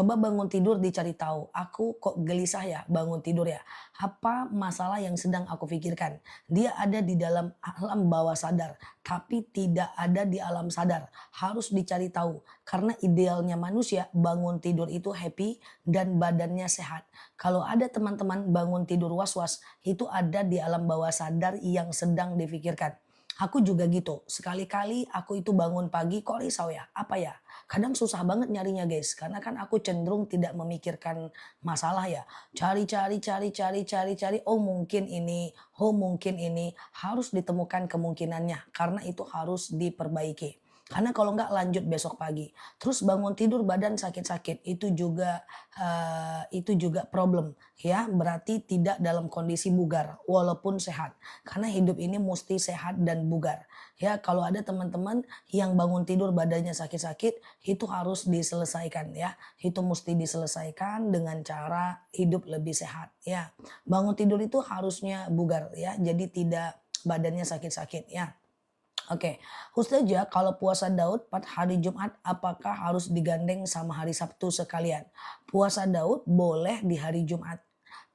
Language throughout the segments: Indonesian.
Coba bangun tidur dicari tahu, aku kok gelisah ya bangun tidur ya? Apa masalah yang sedang aku pikirkan? Dia ada di dalam alam bawah sadar, tapi tidak ada di alam sadar. Harus dicari tahu, karena idealnya manusia bangun tidur itu happy dan badannya sehat. Kalau ada teman-teman bangun tidur was-was, itu ada di alam bawah sadar yang sedang difikirkan. Aku juga gitu, sekali-kali aku itu bangun pagi kok risau ya, apa ya? Kadang susah banget nyarinya guys, karena kan aku cenderung tidak memikirkan masalah ya. Cari, oh mungkin ini, oh mungkin ini. Harus ditemukan kemungkinannya, karena itu harus diperbaiki. Karena kalau nggak lanjut besok pagi. Terus bangun tidur badan sakit-sakit, itu juga problem ya, berarti tidak dalam kondisi bugar walaupun sehat. Karena hidup ini mesti sehat dan bugar. Ya, kalau ada teman-teman yang bangun tidur badannya sakit-sakit, itu harus diselesaikan ya. Itu mesti diselesaikan dengan cara hidup lebih sehat ya. Bangun tidur itu harusnya bugar ya, jadi tidak badannya sakit-sakit ya. Oke, Ustazah kalau puasa Daud 4 hari Jumat apakah harus digandeng sama hari Sabtu sekalian? Puasa Daud boleh di hari Jumat,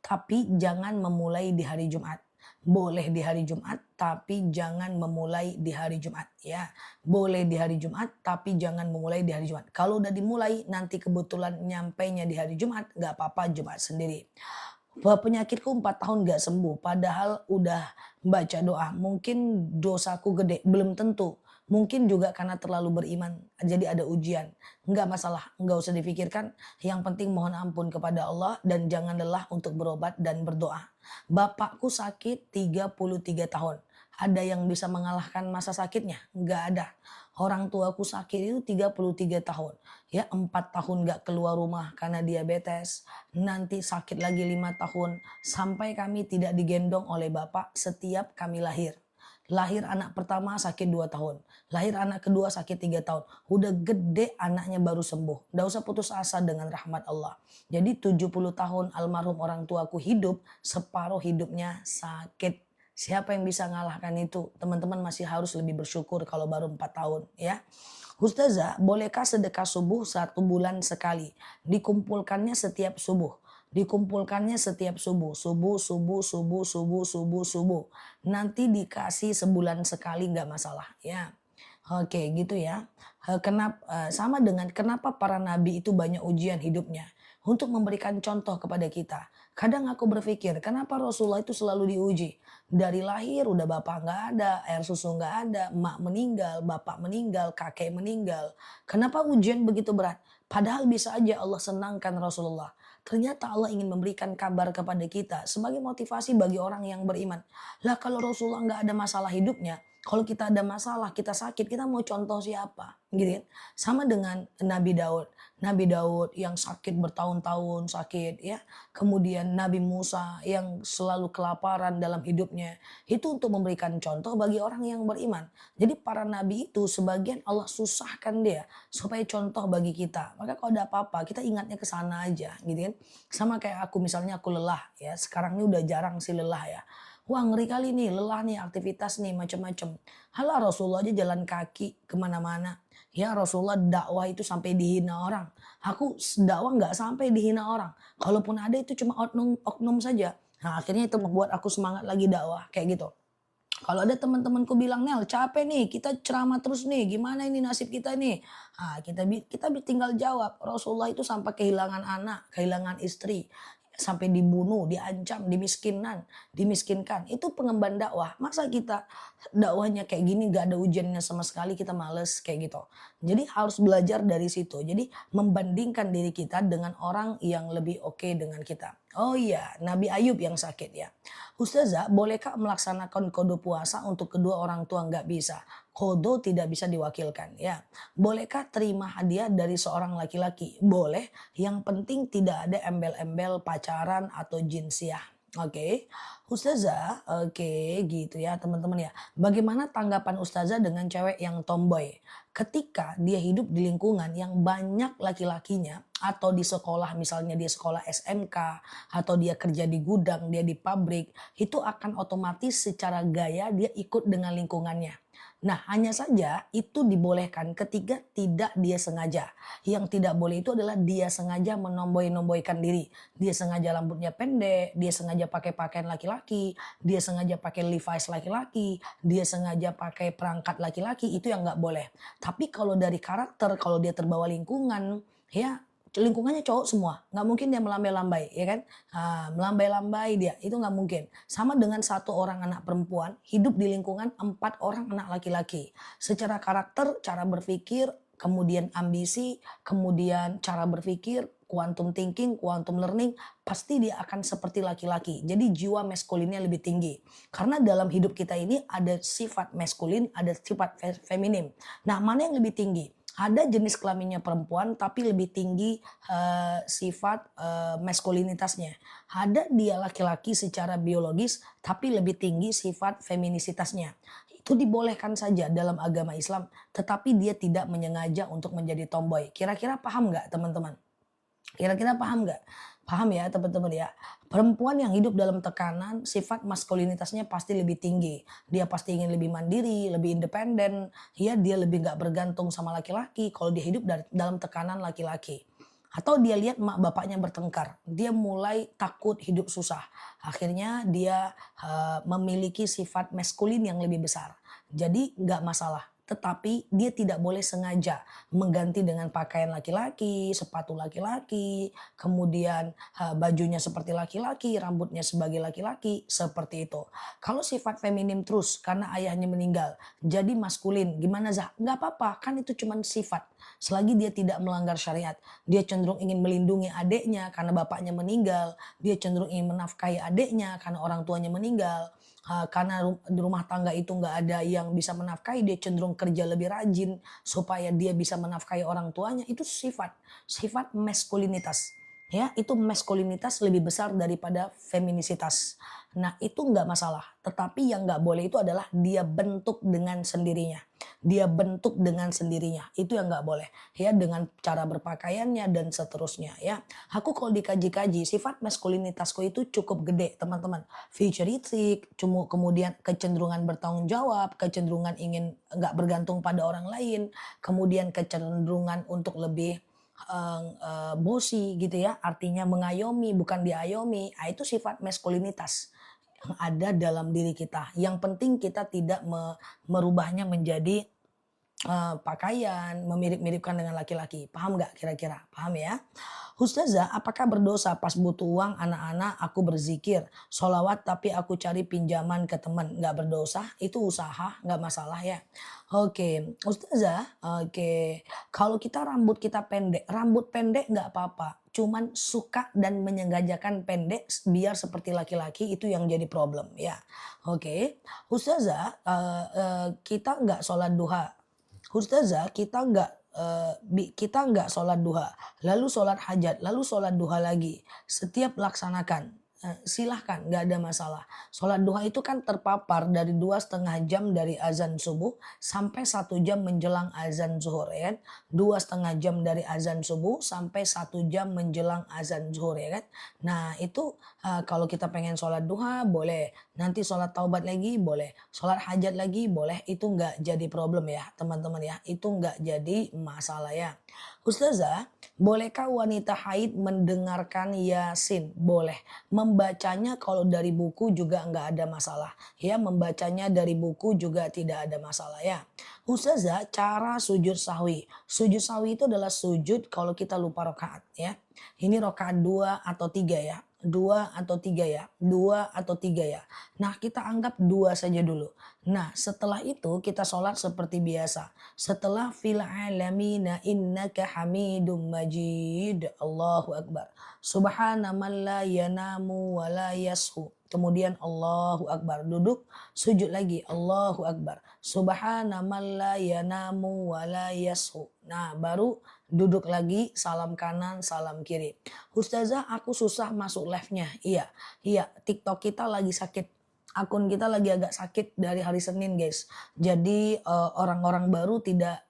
tapi jangan memulai di hari Jumat. Boleh di hari Jumat, tapi jangan memulai di hari Jumat ya. Boleh di hari Jumat, tapi jangan memulai di hari Jumat. Kalau udah dimulai, nanti kebetulan nyampainya di hari Jumat, nggak apa-apa Jumat sendiri. Bahwa penyakitku 4 tahun gak sembuh, padahal udah baca doa. Mungkin dosaku gede, belum tentu. Mungkin juga karena terlalu beriman, jadi ada ujian. Enggak masalah, enggak usah difikirkan. Yang penting mohon ampun kepada Allah dan jangan lelah untuk berobat dan berdoa. Bapakku sakit 33 tahun. Ada yang bisa mengalahkan masa sakitnya? Enggak ada. Orang tuaku sakit itu 33 tahun. Ya 4 tahun gak keluar rumah karena diabetes. Nanti sakit lagi 5 tahun. Sampai kami tidak digendong oleh bapak setiap kami lahir. Lahir anak pertama sakit 2 tahun. Lahir anak kedua sakit 3 tahun. Udah gede anaknya baru sembuh. Nggak usah putus asa dengan rahmat Allah. Jadi 70 tahun almarhum orang tuaku hidup, separuh hidupnya sakit. Siapa yang bisa ngalahkan itu? Teman-teman masih harus lebih bersyukur kalau baru 4 tahun ya. Ustazah, bolehkah sedekah subuh 1 bulan sekali? Dikumpulkannya setiap subuh. Dikumpulkannya setiap subuh. Subuh, subuh, subuh, subuh, subuh, subuh. Nanti dikasih sebulan sekali nggak masalah ya. Oke gitu ya. Sama dengan kenapa para nabi itu banyak ujian hidupnya. Untuk memberikan contoh kepada kita. Kadang aku berpikir kenapa Rasulullah itu selalu diuji. Dari lahir udah bapak nggak ada, air susu nggak ada, emak meninggal, bapak meninggal, kakek meninggal. Kenapa ujian begitu berat? Padahal bisa aja Allah senangkan Rasulullah. Ternyata Allah ingin memberikan kabar kepada kita sebagai motivasi bagi orang yang beriman. Lah kalau Rasulullah nggak ada masalah hidupnya, kalau kita ada masalah, kita sakit, kita mau contoh siapa? Gitu kan? Sama dengan Nabi Daud. Nabi Daud yang sakit bertahun-tahun sakit ya. Kemudian Nabi Musa yang selalu kelaparan dalam hidupnya. Itu untuk memberikan contoh bagi orang yang beriman. Jadi para nabi itu sebagian Allah susahkan dia supaya contoh bagi kita. Maka kalau ada apa-apa kita ingatnya ke sana aja gitu kan. Sama kayak aku misalnya aku lelah ya. Sekarang ini udah jarang sih lelah ya. Wah ngeri kali nih, lelah nih, aktivitas nih, macam-macam. Halah Rasulullah aja jalan kaki kemana-mana. Ya Rasulullah dakwah itu sampai dihina orang. Aku dakwah nggak sampai dihina orang. Kalaupun ada itu cuma oknum saja. Nah akhirnya itu membuat aku semangat lagi dakwah kayak gitu. Kalau ada teman-temanku bilang, Nel capek nih, kita ceramah terus nih, gimana ini nasib kita nih? Ah, kita tinggal jawab, Rasulullah itu sampai kehilangan anak, kehilangan istri, sampai dibunuh, diancam, dimiskinkan. Itu pengemban dakwah. Masa kita dakwahnya kayak gini gak ada ujiannya sama sekali, kita males kayak gitu. Jadi harus belajar dari situ. Jadi membandingkan diri kita dengan orang yang lebih oke dengan kita. Oh iya, Nabi Ayub yang sakit ya. Ustazah, bolehkah melaksanakan kodo puasa untuk kedua orang tua nggak bisa? Kodo tidak bisa diwakilkan ya. Bolehkah terima hadiah dari seorang laki-laki? Boleh, yang penting tidak ada embel-embel pacaran atau jinsiah. Oke, Ustazah, oke gitu ya teman-teman ya. Bagaimana tanggapan Ustazah dengan cewek yang tomboy? Ketika dia hidup di lingkungan yang banyak laki-lakinya atau di sekolah misalnya dia sekolah SMK atau dia kerja di gudang, dia di pabrik, itu akan otomatis secara gaya dia ikut dengan lingkungannya. Nah, hanya saja itu dibolehkan ketika tidak dia sengaja. Yang tidak boleh itu adalah dia sengaja menomboy-nomboykan diri. Dia sengaja rambutnya pendek, dia sengaja pakai pakaian laki-laki, dia sengaja pakai Levi's laki-laki, dia sengaja pakai perangkat laki-laki, itu yang nggak boleh. Tapi kalau dari karakter, kalau dia terbawa lingkungan, ya lingkungannya cowok semua, nggak mungkin dia melambai-lambai, ya kan? Melambai-lambai dia, itu nggak mungkin. Sama dengan satu orang anak perempuan, hidup di lingkungan 4 orang anak laki-laki. Secara karakter, cara berpikir, kemudian ambisi, kemudian cara berpikir, quantum thinking, quantum learning, pasti dia akan seperti laki-laki. Jadi jiwa maskulinnya lebih tinggi. Karena dalam hidup kita ini ada sifat maskulin, ada sifat feminim. Nah, mana yang lebih tinggi? Ada jenis kelaminnya perempuan tapi lebih tinggi sifat maskulinitasnya. Ada dia laki-laki secara biologis tapi lebih tinggi sifat feminisitasnya. Itu dibolehkan saja dalam agama Islam, tetapi dia tidak menyengaja untuk menjadi tomboy. Kira-kira paham nggak teman-teman? Kira-kira paham nggak? Paham ya teman-teman ya. Perempuan yang hidup dalam tekanan, sifat maskulinitasnya pasti lebih tinggi. Dia pasti ingin lebih mandiri, lebih independen. Ya, dia lebih nggak bergantung sama laki-laki kalau dia hidup dalam tekanan laki-laki. Atau dia lihat mak bapaknya bertengkar, dia mulai takut hidup susah. Akhirnya dia memiliki sifat maskulin yang lebih besar. Jadi nggak masalah. Tetapi dia tidak boleh sengaja mengganti dengan pakaian laki-laki, sepatu laki-laki, kemudian bajunya seperti laki-laki, rambutnya sebagai laki-laki, seperti itu. Kalau sifat feminim terus karena ayahnya meninggal, jadi maskulin, gimana Zah? Nggak apa-apa, kan itu cuma sifat. Selagi dia tidak melanggar syariat, dia cenderung ingin melindungi adiknya karena bapaknya meninggal, dia cenderung ingin menafkahi adiknya karena orang tuanya meninggal. Karena di rumah tangga itu nggak ada yang bisa menafkahi, dia cenderung kerja lebih rajin supaya dia bisa menafkahi orang tuanya. Itu sifat maskulinitas. Ya, itu maskulinitas lebih besar daripada feminisitas. Nah, itu nggak masalah. Tetapi yang nggak boleh itu adalah dia bentuk dengan sendirinya. Dia bentuk dengan sendirinya. Itu yang nggak boleh. Ya, dengan cara berpakaiannya dan seterusnya. Ya, aku kalau dikaji-kaji sifat maskulinitasku itu cukup gede, teman-teman. Futuristik, kemudian kecenderungan bertanggung jawab, kecenderungan ingin nggak bergantung pada orang lain, kemudian kecenderungan untuk lebih bossy gitu ya, artinya mengayomi bukan diayomi. Itu sifat maskulinitas yang ada dalam diri kita. Yang penting kita tidak merubahnya menjadi pakaian, memirip-miripkan dengan laki-laki. Paham nggak kira-kira? Paham ya? Ustazah, apakah berdosa pas butuh uang anak-anak aku berzikir, sholawat tapi aku cari pinjaman ke teman? Nggak berdosa, itu usaha, nggak masalah ya. Oke, Ustazah, oke. Kalau kita rambut pendek nggak apa-apa. Cuman suka dan menyengajakan pendek biar seperti laki-laki itu yang jadi problem ya. Oke, Ustazah, kita nggak sholat duha. Ustazah, kita nggak sholat duha, lalu sholat hajat, lalu sholat duha lagi. Setiap laksanakan, silahkan, nggak ada masalah. Sholat duha itu kan terpapar dari 2,5 jam dari azan subuh sampai 1 jam menjelang azan zuhur, ya kan? 2,5 jam dari azan subuh sampai 1 jam menjelang azan zuhur, ya kan? Nah itu kalau kita pengen sholat duha boleh, nanti sholat taubat lagi boleh, sholat hajat lagi boleh, itu nggak jadi problem ya teman-teman ya, itu nggak jadi masalah ya. Ustazah, bolehkah wanita haid mendengarkan Yasin? Boleh. Membacanya kalau dari buku juga nggak ada masalah. Ya, membacanya dari buku juga tidak ada masalah ya. Ustazah, cara sujud sahwi. Sujud sahwi itu adalah sujud kalau kita lupa rokaat ya. Ini rokaat 2 atau 3 ya. 2 atau 3 ya. 2 atau 3 ya. Nah, kita anggap 2 saja dulu. Nah, setelah itu kita sholat seperti biasa. Setelah fil alamina innaka hamidum majid. Allahu akbar. Subhana man la yanamu wa la yashu. Kemudian Allahu akbar. Duduk, sujud lagi. Allahu akbar. Subhana man la yanamu wa la yashu. Nah, baru duduk lagi, salam kanan, salam kiri. Ustazah, aku susah masuk live-nya. Iya, TikTok kita lagi sakit. Akun kita lagi agak sakit dari hari Senin guys. Jadi orang-orang baru tidak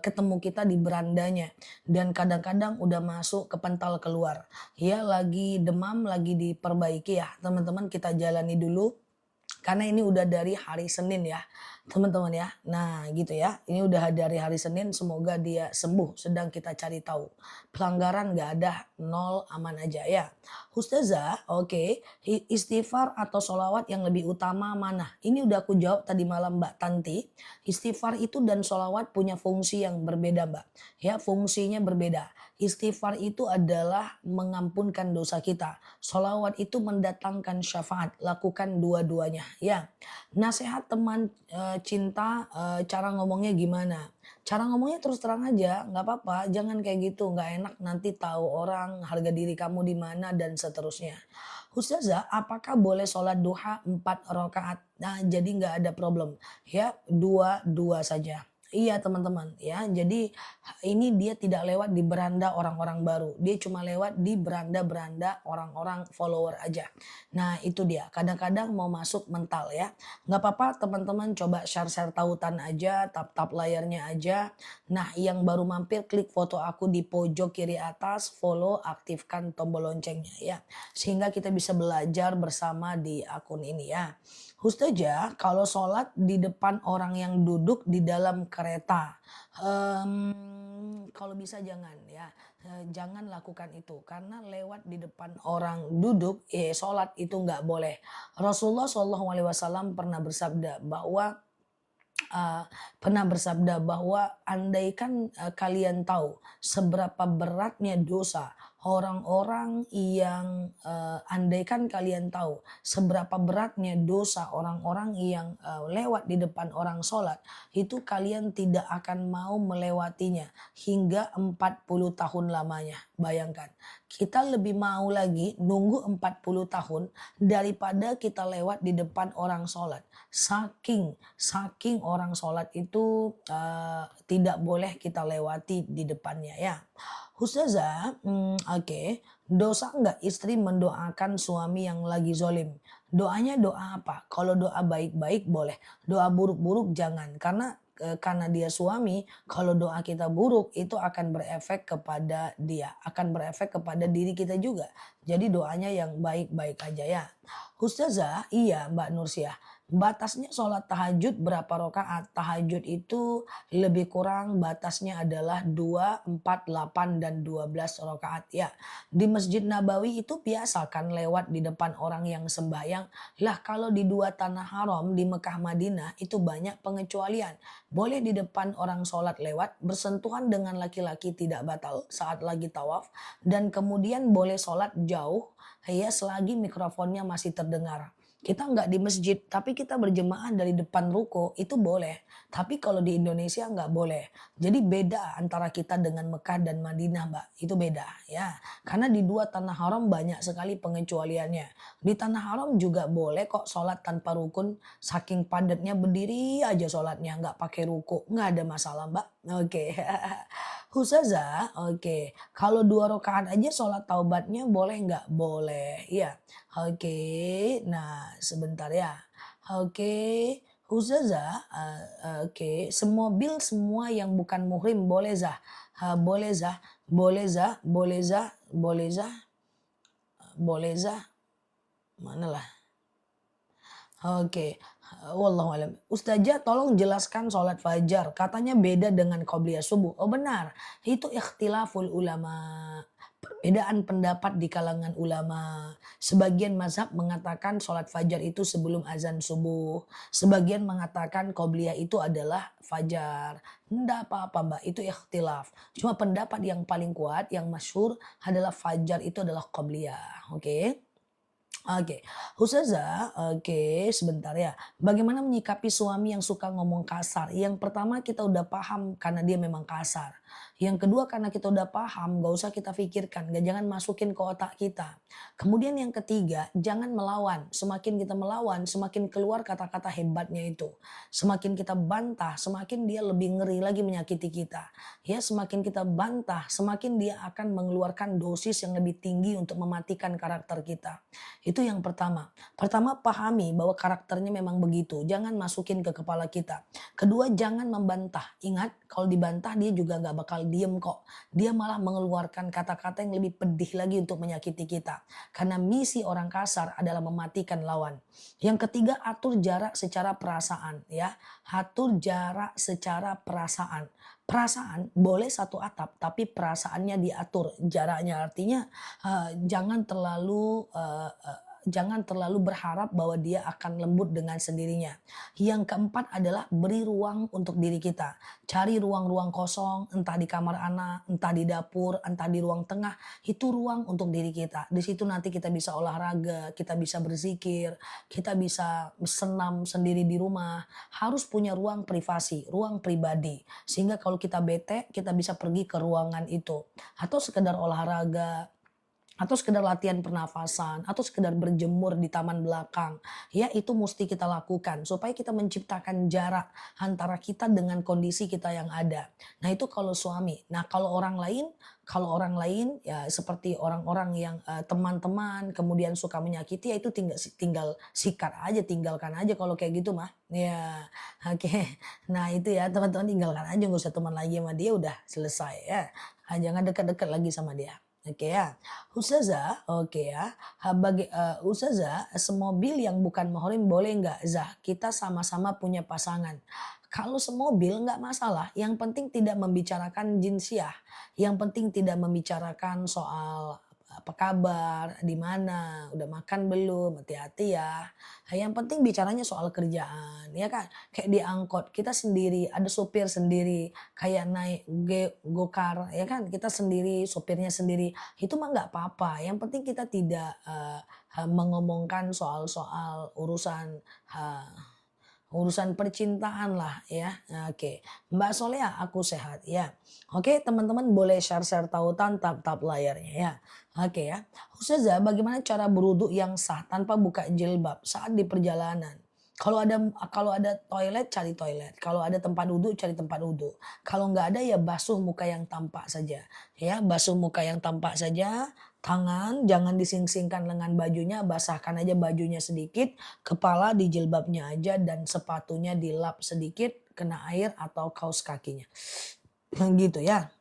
ketemu kita di berandanya. Dan kadang-kadang udah masuk ke pental keluar. Ya lagi demam, lagi diperbaiki ya teman-teman, kita jalani dulu. Karena ini udah dari hari Senin ya, teman-teman ya. Nah gitu ya, ini udah dari hari Senin, semoga dia sembuh, sedang kita cari tahu. Pelanggaran nggak ada, nol, aman aja ya. Ustazah, oke, istighfar atau solawat yang lebih utama mana? Ini udah aku jawab tadi malam Mbak Tanti. Istighfar itu dan solawat punya fungsi yang berbeda Mbak. Ya, fungsinya berbeda. Istighfar itu adalah mengampunkan dosa kita. Solawat itu mendatangkan syafaat. Lakukan dua-duanya. Ya, nasihat teman cinta, cara ngomongnya gimana? Cara ngomongnya terus terang aja, nggak apa-apa. Jangan kayak gitu, nggak enak nanti tahu orang harga diri kamu di mana dan seterusnya. Ustazah, apakah boleh sholat duha 4 rakaat? Nah, jadi nggak ada problem. Ya, dua-dua saja. Iya teman-teman ya, jadi ini dia tidak lewat di beranda orang-orang baru. Dia cuma lewat di beranda-beranda orang-orang follower aja. Nah itu dia, kadang-kadang mau masuk mental ya. Nggak apa-apa teman-teman, coba share-share tautan aja, tap-tap layarnya aja. Nah yang baru mampir klik foto aku di pojok kiri atas, follow, aktifkan tombol loncengnya ya. Sehingga kita bisa belajar bersama di akun ini ya. Ustazah, kalau sholat di depan orang yang duduk di dalam kereta, kalau bisa jangan ya, jangan lakukan itu karena lewat di depan orang duduk, sholat itu nggak boleh. Rasulullah SAW uh, pernah bersabda bahwa andaikan kalian tahu seberapa beratnya dosa orang-orang yang andaikan kalian tahu seberapa beratnya dosa orang-orang yang lewat di depan orang sholat, itu kalian tidak akan mau melewatinya hingga 40 tahun lamanya. Bayangkan, kita lebih mau lagi nunggu 40 tahun daripada kita lewat di depan orang sholat. Saking orang sholat itu tidak boleh kita lewati di depannya ya. Ustazah, oke, dosa enggak istri mendoakan suami yang lagi zolim? Doanya doa apa? Kalau doa baik-baik boleh, doa buruk-buruk jangan. Karena dia suami, kalau doa kita buruk itu akan berefek kepada dia, akan berefek kepada diri kita juga. Jadi doanya yang baik-baik aja ya. Ustazah, iya Mbak Nursiah. Batasnya sholat tahajud berapa rakaat? Tahajud itu lebih kurang batasnya adalah 2, 4, 8, dan 12 rakaat ya. Di Masjid Nabawi itu biasa kan lewat di depan orang yang sembahyang. Lah kalau di dua tanah haram di Mekah Madinah itu banyak pengecualian. Boleh di depan orang sholat lewat, bersentuhan dengan laki-laki tidak batal saat lagi tawaf. Dan kemudian boleh sholat jauh ya selagi mikrofonnya masih terdengar. Kita nggak di masjid, tapi kita berjemaah dari depan ruko, itu boleh. Tapi kalau di Indonesia nggak boleh. Jadi beda antara kita dengan Mekah dan Madinah, Mbak. Itu beda ya. Karena di dua tanah haram banyak sekali pengecualiannya. Di tanah haram juga boleh kok sholat tanpa rukun. Saking padatnya berdiri aja sholatnya, nggak pakai ruko. Nggak ada masalah, Mbak. Oke. Ustazah, oke. Kalau 2 rakaat aja sholat taubatnya boleh nggak? Boleh. Iya. Oke, nah sebentar ya. Oke, Ustazah, oke, semobil semua yang bukan muhrim boleh Zah? Boleh Zah, boleh Zah, boleh Zah, boleh Zah, boleh Zah, mana lah? Oke, wallahu alam. Ustazah tolong jelaskan sholat fajar. Katanya beda dengan qobliyah subuh. Oh benar, itu ikhtilaful ulama. Perbedaan pendapat di kalangan ulama. Sebagian mazhab mengatakan sholat fajar itu sebelum azan subuh. Sebagian mengatakan qobliyah itu adalah fajar. Tidak apa-apa Mbak, itu ikhtilaf. Cuma pendapat yang paling kuat, yang masyhur adalah fajar itu adalah qobliyah. Oke. Oke, Ustazah, oke sebentar ya. Bagaimana menyikapi suami yang suka ngomong kasar? Yang pertama kita udah paham karena dia memang kasar. Yang kedua karena kita udah paham, gak usah kita pikirkan, jangan masukin ke otak kita. Kemudian yang ketiga, jangan melawan. Semakin kita melawan, semakin keluar kata-kata hebatnya itu. Semakin kita bantah, semakin dia lebih ngeri lagi menyakiti kita. Ya, semakin kita bantah, semakin dia akan mengeluarkan dosis yang lebih tinggi untuk mematikan karakter kita. Itu yang pertama. Pertama, pahami bahwa karakternya memang begitu. Jangan masukin ke kepala kita. Kedua, jangan membantah. Ingat, kalau dibantah dia juga gak bakal diem kok. Dia malah mengeluarkan kata-kata yang lebih pedih lagi untuk menyakiti kita. Karena misi orang kasar adalah mematikan lawan. Yang ketiga, atur jarak secara perasaan ya. Atur jarak secara perasaan. Perasaan boleh satu atap, tapi perasaannya diatur jaraknya. Artinya jangan terlalu berharap bahwa dia akan lembut dengan sendirinya. Yang keempat adalah beri ruang untuk diri kita. Cari ruang-ruang kosong, entah di kamar anak, entah di dapur, entah di ruang tengah. Itu ruang untuk diri kita. Di situ nanti kita bisa olahraga, kita bisa berzikir, kita bisa senam sendiri di rumah. Harus punya ruang privasi, ruang pribadi. Sehingga kalau kita bete, kita bisa pergi ke ruangan itu. Atau sekedar olahraga, atau sekedar latihan pernafasan, atau sekedar berjemur di taman belakang. Ya, itu mesti kita lakukan supaya kita menciptakan jarak antara kita dengan kondisi kita yang ada. Nah, itu kalau suami. Nah, kalau orang lain ya seperti orang-orang yang teman-teman kemudian suka menyakiti, ya itu tinggal sikat aja, tinggalkan aja kalau kayak gitu mah. Ya, oke. Nah, itu ya teman-teman, tinggalkan aja, nggak usah teman lagi sama dia, udah selesai ya. Jangan dekat-dekat lagi sama dia. Oke ya. Ustazah, oke ya. Ustazah, semobil yang bukan mahrim boleh nggak? Zah, kita sama-sama punya pasangan. Kalau semobil nggak masalah, yang penting tidak membicarakan jinsiah. Yang penting tidak membicarakan soal apa kabar, di mana, udah makan belum, hati-hati ya. Yang penting bicaranya soal kerjaan, ya kan? Kayak di angkot, kita sendiri, ada supir sendiri, kayak naik gokar, ya kan? Kita sendiri, supirnya sendiri, itu mah nggak apa-apa. Yang penting kita tidak mengomongkan soal-soal urusan percintaan lah ya. Oke, Mbak Solea, aku sehat ya. Oke, teman-teman boleh share-share tautan tap-tap layarnya ya. Oke ya. Ustazah, bagaimana cara berwudu yang sah tanpa buka jilbab saat di perjalanan? Kalau ada toilet, cari toilet. Kalau ada tempat wudhu, cari tempat wudhu. Kalau nggak ada, ya basuh muka yang tampak saja. Ya, basuh muka yang tampak saja. Tangan jangan dising-singkan lengan bajunya, basahkan aja bajunya sedikit, kepala di jilbabnya aja, dan sepatunya dilap sedikit kena air atau kaos kakinya. Gitu ya.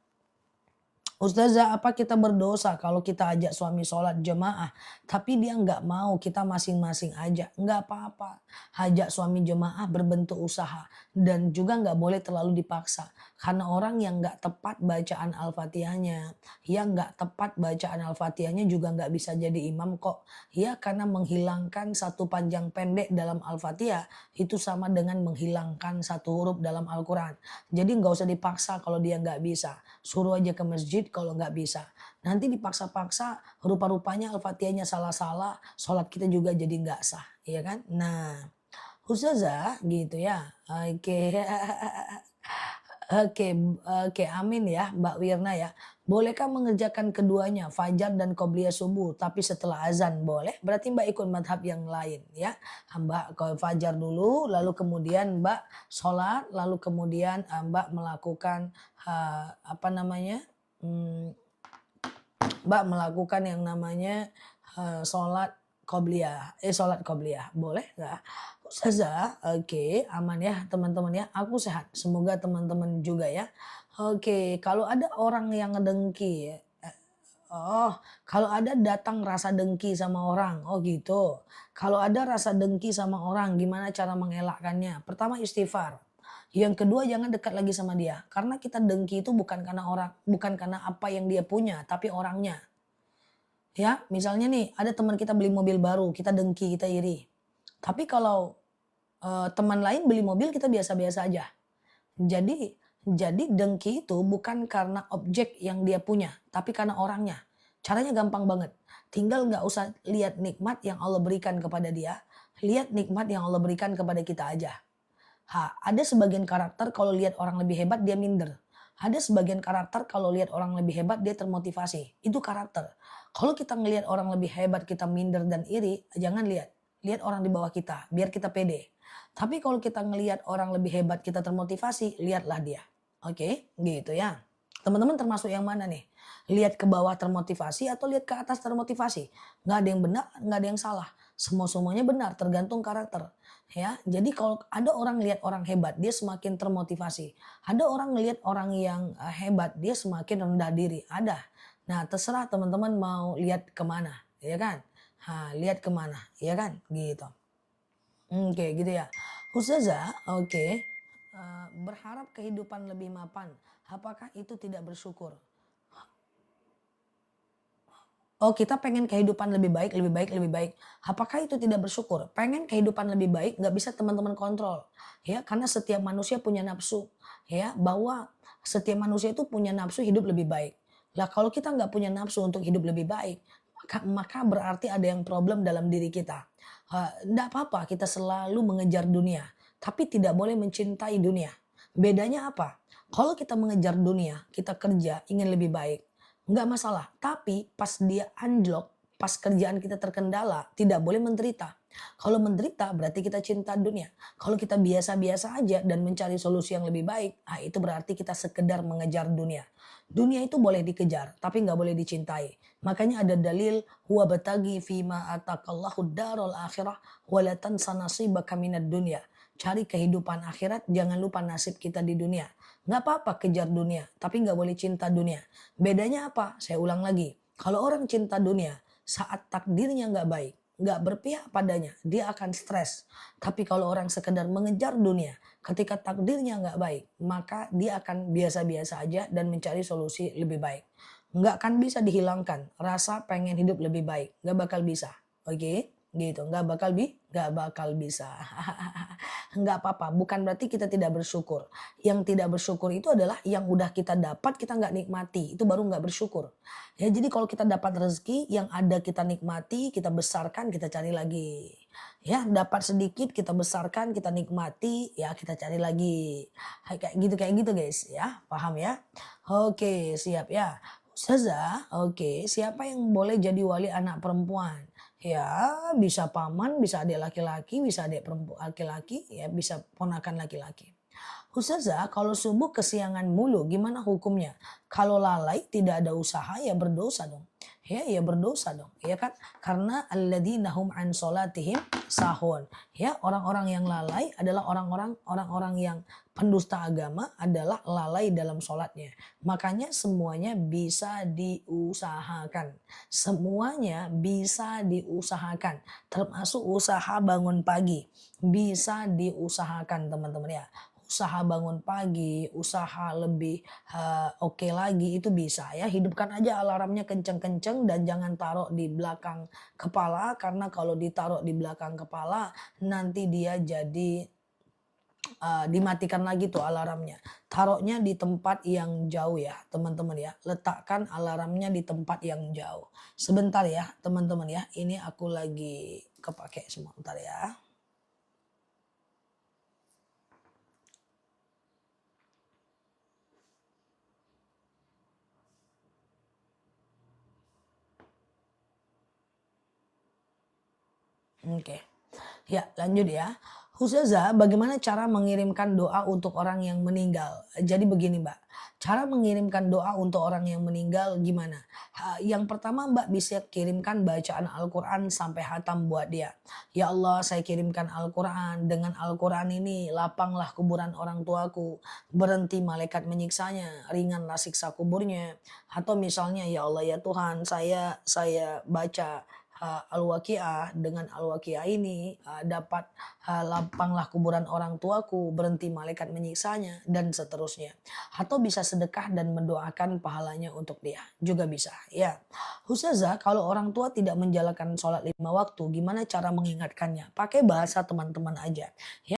Ustazah, apa kita berdosa kalau kita ajak suami sholat jemaah, tapi dia nggak mau, kita masing-masing aja? Nggak apa-apa. Ajak suami jemaah berbentuk usaha. Dan juga nggak boleh terlalu dipaksa. Karena orang yang nggak tepat bacaan Al-Fatihahnya, yang nggak tepat bacaan Al-Fatihahnya juga nggak bisa jadi imam kok. Ya, karena menghilangkan satu panjang pendek dalam Al-Fatihah, itu sama dengan menghilangkan satu huruf dalam Al-Quran. Jadi nggak usah dipaksa kalau dia nggak bisa. Suruh aja ke masjid kalau nggak bisa. Nanti dipaksa-paksa, rupa-rupanya Al-Fatihahnya salah-salah, sholat kita juga jadi nggak sah, iya kan? Nah, Ustazah gitu ya. Oke. Oke, oke, amin ya Mbak Wirna ya. Bolehkah mengerjakan keduanya, fajar dan qobliyah subuh, tapi setelah azan boleh? Berarti Mbak ikut madhab yang lain ya. Mbak ke fajar dulu, lalu kemudian Mbak sholat, lalu kemudian Mbak melakukan apa namanya? Hmm, Mbak melakukan yang namanya sholat qobliyah. Boleh nggak? Ustazah, oke, aman ya teman-teman ya. Aku sehat. Semoga teman-teman juga ya. Oke, kalau ada orang yang ngedengki, oh, kalau ada datang rasa dengki sama orang, oh gitu. Kalau ada rasa dengki sama orang, gimana cara mengelakkannya? Pertama istighfar. Yang kedua, jangan dekat lagi sama dia. Karena kita dengki itu bukan karena orang, bukan karena apa yang dia punya, tapi orangnya. Ya, misalnya nih, ada teman kita beli mobil baru, kita dengki, kita iri. Tapi kalau teman lain beli mobil, kita biasa-biasa aja. Jadi dengki itu bukan karena objek yang dia punya, tapi karena orangnya. Caranya gampang banget. Tinggal nggak usah lihat nikmat yang Allah berikan kepada dia, lihat nikmat yang Allah berikan kepada kita aja. Ada sebagian karakter kalau lihat orang lebih hebat dia minder. Ada sebagian karakter kalau lihat orang lebih hebat dia termotivasi. Itu karakter. Kalau kita ngelihat orang lebih hebat kita minder dan iri, jangan lihat. Lihat orang di bawah kita, biar kita pede. Tapi kalau kita ngelihat orang lebih hebat kita termotivasi, lihatlah dia. Oke, gitu ya. Teman-teman termasuk yang mana nih? Lihat ke bawah termotivasi atau lihat ke atas termotivasi? Nggak ada yang benar, nggak ada yang salah. Semua-semuanya benar, tergantung karakter. Ya, jadi kalau ada orang lihat orang hebat, dia semakin termotivasi. Ada orang ngelihat orang yang hebat, dia semakin rendah diri. Ada. Nah, terserah teman-teman mau lihat kemana, ya kan? Lihat kemana, ya kan? Gitu. Oke, gitu ya. Ustazah, oke. Berharap kehidupan lebih mapan. Apakah itu tidak bersyukur? Oh, kita pengen kehidupan lebih baik, lebih baik, lebih baik. Apakah itu tidak bersyukur? Pengen kehidupan lebih baik, nggak bisa teman-teman kontrol. Ya, karena setiap manusia punya nafsu. Ya, bahwa setiap manusia itu punya nafsu hidup lebih baik. Lah, kalau kita nggak punya nafsu untuk hidup lebih baik, maka berarti ada yang problem dalam diri kita. Nggak apa-apa kita selalu mengejar dunia, tapi tidak boleh mencintai dunia. Bedanya apa? Kalau kita mengejar dunia, kita kerja ingin lebih baik, nggak masalah. Tapi pas dia anjlok, pas kerjaan kita terkendala, tidak boleh menderita. Kalau menderita berarti kita cinta dunia. Kalau kita biasa-biasa aja dan mencari solusi yang lebih baik, itu berarti kita sekedar mengejar dunia. Dunia itu boleh dikejar, tapi nggak boleh dicintai. Makanya ada dalil huwa batagi fima atakallahu darul akhirah wa la tansa nasibaka minad dunya. Cari kehidupan akhirat, jangan lupa nasib kita di dunia. Nggak apa-apa kejar dunia, tapi nggak boleh cinta dunia. Bedanya apa? Saya ulang lagi. Kalau orang cinta dunia, saat takdirnya nggak baik, nggak berpihak padanya, dia akan stres. Tapi kalau orang sekedar mengejar dunia, ketika takdirnya nggak baik, maka dia akan biasa-biasa aja dan mencari solusi lebih baik. Nggak akan bisa dihilangkan rasa pengen hidup lebih baik, nggak bakal bisa. Oke? Gitu, nggak bakal bisa. Nggak apa-apa, bukan berarti kita tidak bersyukur. Yang tidak bersyukur itu adalah yang udah kita dapat kita nggak nikmati, itu baru nggak bersyukur. Ya, jadi kalau kita dapat rezeki yang ada kita nikmati, kita besarkan, kita cari lagi. Ya, dapat sedikit kita besarkan, kita nikmati, ya kita cari lagi. Kayak gitu guys, ya. Paham ya? Oke, siap ya. Ustazah, oke, siapa yang boleh jadi wali anak perempuan? Ya, bisa paman, bisa adik laki-laki, bisa adik perempuan laki-laki, ya bisa ponakan laki-laki. Ustazah, kalau subuh kesiangan mulu, gimana hukumnya? Kalau lalai tidak ada usaha, ya berdosa dong. Ya berdosa dong, ya kan? Karena alladzina hum an sholatihim sahun. Ya, orang-orang yang lalai adalah orang-orang yang pendusta agama adalah lalai dalam sholatnya. Makanya semuanya bisa diusahakan. Semuanya bisa diusahakan. Termasuk usaha bangun pagi. Bisa diusahakan teman-teman ya. Usaha bangun pagi, usaha lebih oke lagi itu bisa ya. Hidupkan aja alarmnya kenceng-kenceng dan jangan taruh di belakang kepala karena kalau ditaruh di belakang kepala nanti dia jadi dimatikan lagi tuh alarmnya. Taruhnya di tempat yang jauh ya teman-teman ya. Letakkan alarmnya di tempat yang jauh. Sebentar ya teman-teman ya. Ini aku lagi kepake sebentar ya. Oke. Ya, lanjut ya. Ustazah, bagaimana cara mengirimkan doa untuk orang yang meninggal? Jadi begini, Mbak. Cara mengirimkan doa untuk orang yang meninggal gimana? Yang pertama, Mbak bisa kirimkan bacaan Al-Quran sampai hatam buat dia. Ya Allah, saya kirimkan Al-Quran. Dengan Al-Quran ini, lapanglah kuburan orang tuaku. Berhenti malaikat menyiksanya. Ringanlah siksa kuburnya. Atau misalnya, ya Allah ya Tuhan, saya baca Al-Waqiah, dengan Al-Waqiah ini dapat lapanglah kuburan orang tuaku, berhenti malaikat menyiksanya dan seterusnya. Atau bisa sedekah dan mendoakan pahalanya untuk dia, juga bisa ya. Ustazah, kalau orang tua tidak menjalankan sholat 5 waktu, gimana cara mengingatkannya? Pakai bahasa teman-teman aja. Ya,